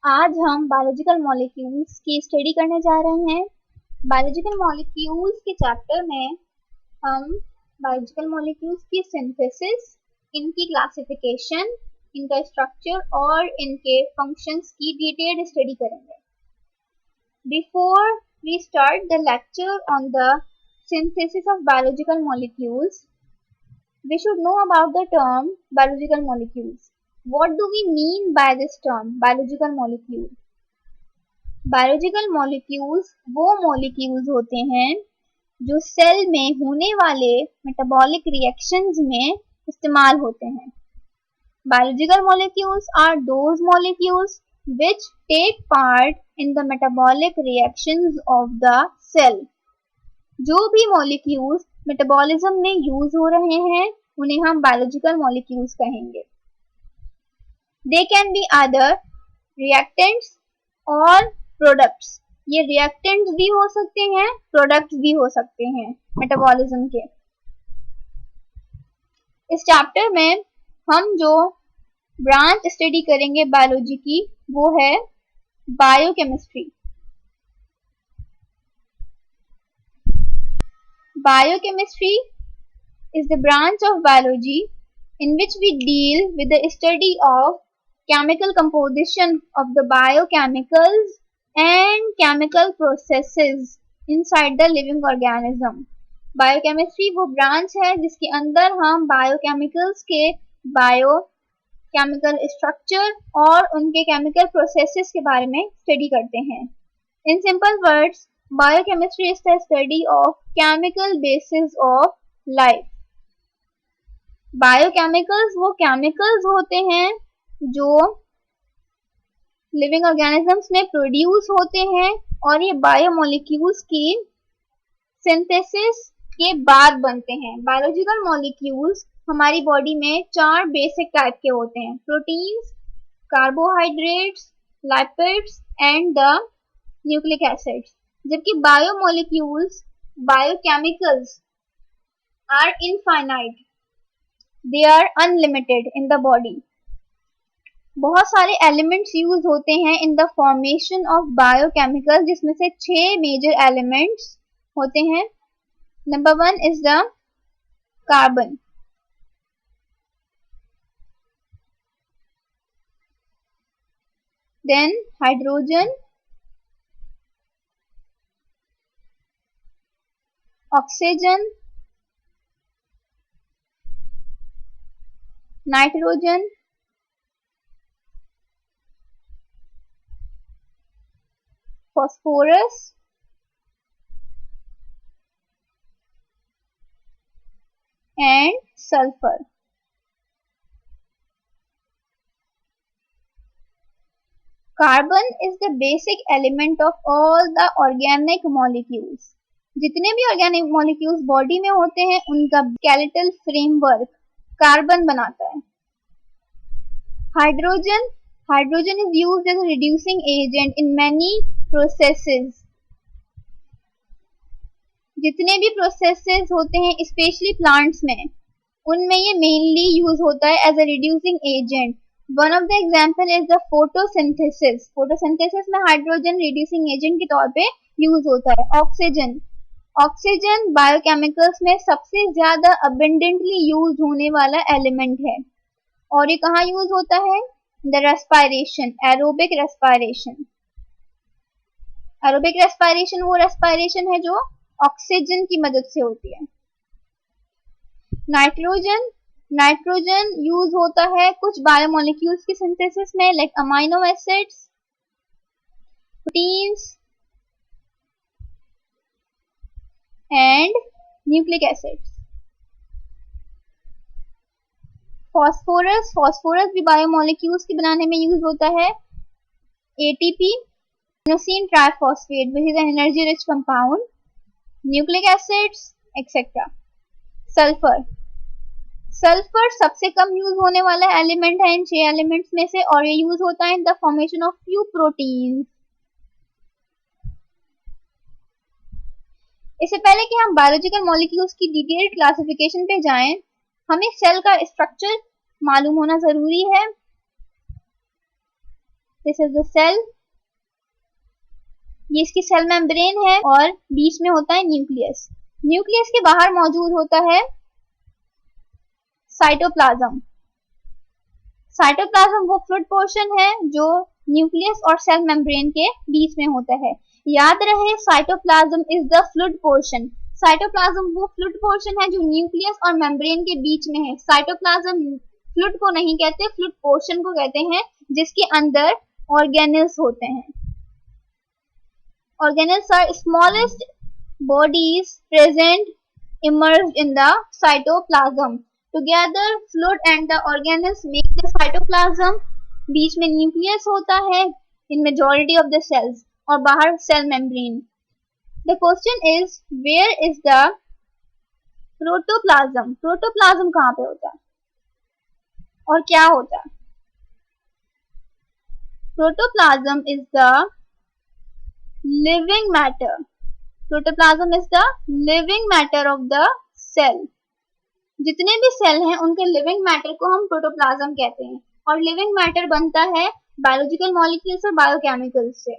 आज हम biological molecules की स्टडी करने जा रहे हैं। बायोलॉजिकल मॉलिक्यूल्स के चैप्टर में हम बायोलॉजिकल मॉलिक्यूल्स की सिंथेसिस, इनकी क्लासिफिकेशन, इनका स्ट्रक्चर और इनके फंक्शंस की डिटेल्ड स्टडी करेंगे। Before we start the lecture on the synthesis of biological molecules, we should know about the term biological molecules. What do we mean by this term biological molecule? Biological molecules वो molecules होते हैं जो cell में होने वाले metabolic reactions में इस्तेमाल होते हैं। Biological molecules are those molecules which take part in the metabolic reactions of the cell. जो भी मॉलिक्यूल्स मेटाबॉलिज्म में यूज हो रहे हैं उन्हें हम बायोलॉजिकल मॉलिक्यूल्स कहेंगे। They can be either reactants और प्रोडक्ट्स। ये रिएक्टेंट्स भी हो सकते हैं, प्रोडक्ट्स भी हो सकते हैं मेटाबॉलिज्म के। इस चैप्टर में हम जो ब्रांच स्टडी करेंगे बायोलॉजी की वो है biochemistry. Biochemistry is the branch of biology in which we deal with the study of chemical composition of the biochemicals and chemical processes inside the living organism. Biochemistry वो branch है जिसके अंदर हम biochemicals के biochemical structure और उनके chemical processes के बारे में स्टडी करते हैं। In simple words, biochemistry is the study of chemical basis of life. Biochemicals वो केमिकल्स होते हैं जो लिविंग ऑर्गेनिजम्स में प्रोड्यूस होते हैं और ये बायोमोलिक्यूल्स की सिंथेसिस के बाद बनते हैं। बायोलॉजिकल मॉलिक्यूल्स हमारी बॉडी में 4 बेसिक टाइप के होते हैं: proteins, carbohydrates, lipids and the nucleic acids. जबकि biomolecules, biochemicals are infinite, they are unlimited in the body. बहुत सारे एलिमेंट्स यूज होते हैं in the formation of biochemical, जिसमें से 6 मेजर एलिमेंट्स होते हैं। Number 1 is the carbon, then hydrogen, oxygen, nitrogen, phosphorus, and sulfur. Carbon is the basic element of all the organic molecules. जितने भी ऑर्गेनिक मॉलिक्यूल्स बॉडी में होते हैं उनका स्केलेटल फ्रेमवर्क कार्बन बनाता है। Hydrogen is used as a reducing agent in many processes. जितने भी प्रोसेसेस होते हैं स्पेशली प्लांट्स में, उनमें ये मेनली यूज होता है as a reducing agent. One of the example is the photosynthesis. Photosynthesis में हाइड्रोजन रिड्यूसिंग एजेंट के तौर पे यूज होता है। ऑक्सीजन बायोकेमिकल्स में सबसे ज्यादा अबंडेंटली यूज होने वाला एलिमेंट है और ये कहाँ यूज होता है? The respiration, aerobic respiration. Aerobic respiration वो रेस्पिरेशन है जो ऑक्सीजन की मदद से होती है। नाइट्रोजन यूज होता है कुछ बायोमोलिक्यूल्स की सिंथेसिस में, like amino acids, proteins and nucleic acids. Phosphorus भी बायोमोलिक्यूल्स के बनाने में यूज होता है। ATP, adenosine triphosphate, which is an energy rich compound, nucleic acids etcetera. Sulphur सबसे कम यूज होने वाला एलिमेंट है इन 6 एलिमेंट्स में से और ये यूज होता है इन the formation of few proteins. इससे पहले कि हम बायोलॉजिकल मॉलिक्यूल्स की डिटेल्ड क्लासिफिकेशन पे जाएं, हमें सेल का स्ट्रक्चर मालूम होना जरूरी है। दिस इज द सेल, ये इसकी सेल मेम्ब्रेन है और बीच में होता है न्यूक्लियस। न्यूक्लियस के बाहर मौजूद होता है साइटोप्लाज्म। साइटोप्लाज्म वो फ्लूइड पोर्शन है जो न्यूक्लियस और सेल मेम्ब्रेन के बीच में होता है। याद रहे, cytoplasm is the fluid portion. Cytoplasm वो फ्लूइड पोर्शन है जो न्यूक्लियस और मेम्ब्रेन के बीच में है। साइटोप्लाज्म फ्लूइड को नहीं कहते, फ्लूइड पोर्शन को कहते हैं जिसके अंदर ऑर्गेनेल्स होते हैं। Organelles are smallest bodies present immersed in the cytoplasm. Together, fluid and the organelles make the cytoplasm. बीच में न्यूक्लियस होता है in majority of the cells और बाहर cell membrane. The question is, where is the protoplasm? Protoplasm कहाँ पे होता है और क्या होता है? Protoplasm is the living matter. Protoplasm is the living matter of the cell. जितने भी सेल हैं उनके लिविंग मैटर को हम प्रोटोप्लाज्म कहते हैं और लिविंग मैटर बनता है बायोलॉजिकल मॉलिक्यूल्स और बायोकेमिकल्स से।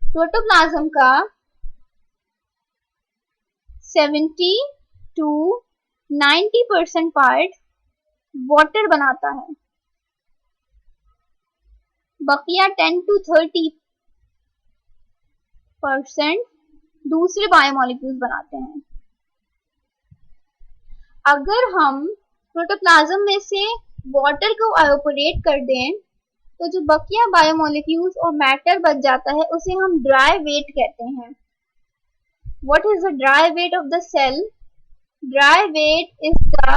प्रोटोप्लाज्म का 70 to 90% पार्ट वाटर बनाता है, बकिया 10 to 30% दूसरे बायोमोलिक्यूल्स बनाते हैं। अगर हम प्रोटोप्लाज्म में से वाटर को एवापोरेट कर दें तो जो बकिया बायोमोलिक्यूल्स और मैटर बच जाता है उसे हम ड्राई वेट कहते हैं। What is the dry weight of the cell? Dry weight is the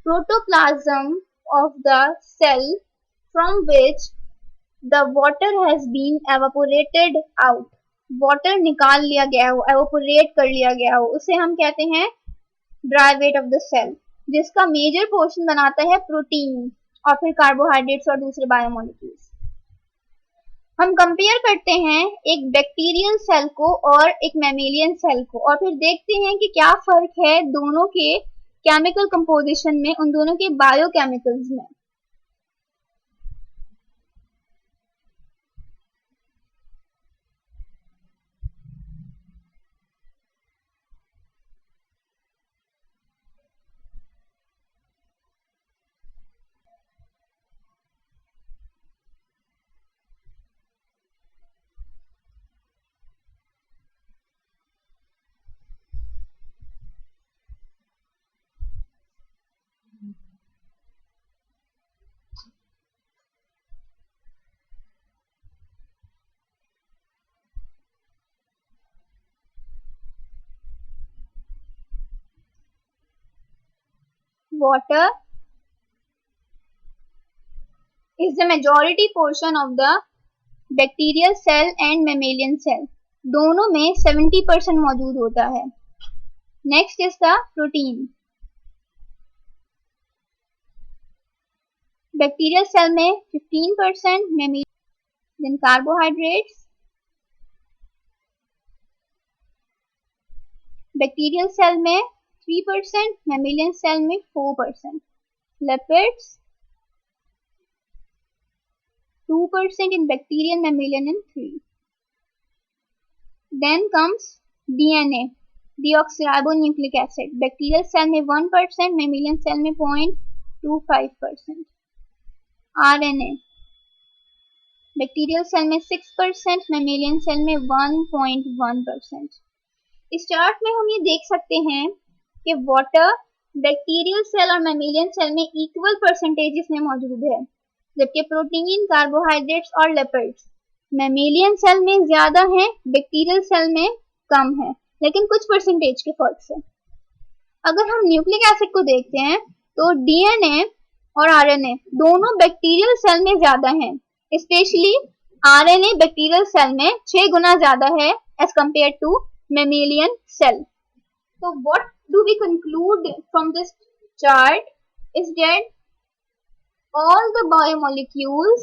protoplasm of the cell from which the water has been evaporated out. Water निकाल लिया गया हो, एवापोरेट कर लिया गया हो, उसे हम कहते हैं dry weight of the cell, जिसका मेजर पोर्शन बनाता है प्रोटीन और फिर कार्बोहाइड्रेट्स और दूसरे बायोमोलिक्यूल्स। हम कंपेयर करते हैं एक बैक्टीरियल सेल को और एक मैमेलियन सेल को और फिर देखते हैं कि क्या फर्क है दोनों के केमिकल कंपोजिशन में, उन दोनों के बायोकेमिकल्स में। Water is the majority portion of the bacterial cell and mammalian cell. दोनों में 70% मौजूद होता है। Next is the protein. Bacterial cell में 15%, mammalian then carbohydrates। Bacterial cell में 3%, mammalian सेल में 4%, lipids 2% in bacterial, mammalian and 3%. Then comes DNA, deoxyribonucleic acid. Bacterial cell में 1%, mammalian cell में 0.25%. RNA, बैक्टीरियल सेल में 6%, mammalian सेल में 1.1%. इस chart में हम ये देख सकते हैं कि वाटर बैक्टीरियल सेल और मैमेलियन सेल में इक्वल परसेंटेजेस में मौजूद है, जबकि प्रोटीन, कार्बोहाइड्रेट्स और लिपिड्स मैमेलियन सेल में ज्यादा हैं, बैक्टीरियल सेल में कम है, लेकिन कुछ परसेंटेज के फर्क से। अगर हम न्यूक्लिक एसिड को देखते हैं तो डीएनए और आरएनए दोनों बैक्टीरियल सेल में ज्यादा हैं, स्पेशली आरएनए बैक्टीरियल सेल में 6 गुना ज्यादा है as compare to mammalian cell. So what do we conclude from this chart is that all the biomolecules,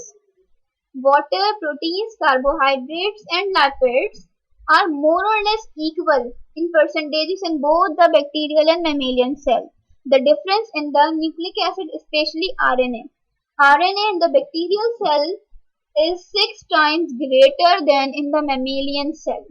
water, proteins, carbohydrates and lipids are more or less equal in percentages in both the bacterial and mammalian cell. The difference in the nucleic acid, especially RNA. RNA in the bacterial cell is 6 times greater than in the mammalian cell.